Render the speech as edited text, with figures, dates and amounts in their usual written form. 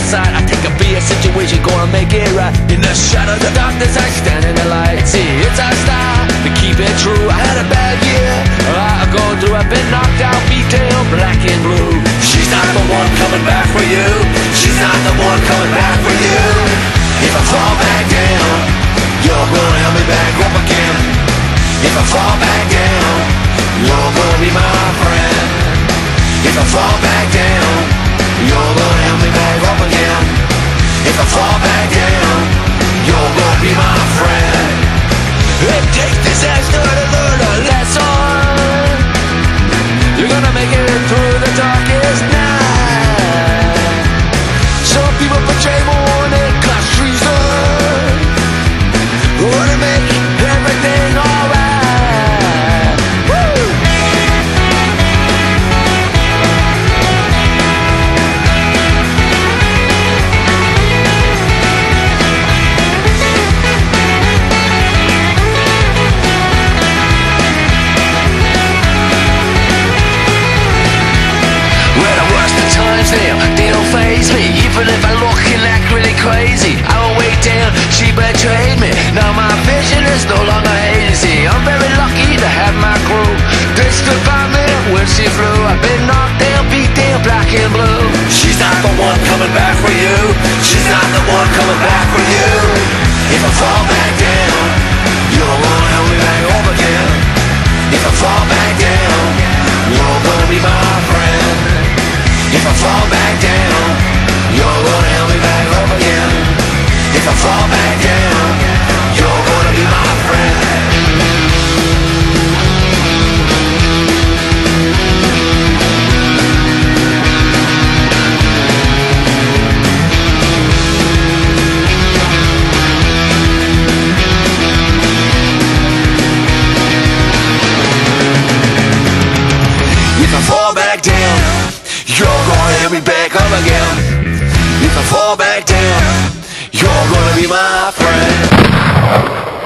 sight. I think I'll be a situation, gonna make it right. In the shadow of the darkness, I stand in the light. See, it's our style to keep it true. I had a bad year, I'm going through. I've been knocked out, beat down, black and blue. She's not the one coming back for you. She's not the one coming back for you. If I fall back down, you're gonna help me back up again. If I fall back down, you're gonna be my friend. If I fall back down, you're gonna help me back up again. If I fall back down, you're gonna be my friend. It takes disaster to learn a lesson. You're gonna make it through the darkest night. Some people betray more than it costs treason. Wanna make everything alright. Woo! They don't faze me, even if I look and act really crazy. I won't wait down, she betrayed me. Now my vision is no longer hazy. I'm very lucky to have my crew. They stood by me when she flew. I've been knocked down, beat down, black and blue. She's not the one coming back for you. She's not the one coming back for you. If I fall back down, you're gonna help me back up again. If I fall back down, you're gonna be my friend. If I fall back down, you're gonna help me back up again. If I fall back down, you're gonna be my friend. If I fall back down, you're gonna help me back up again. If I fall back down, you're gonna be my friend.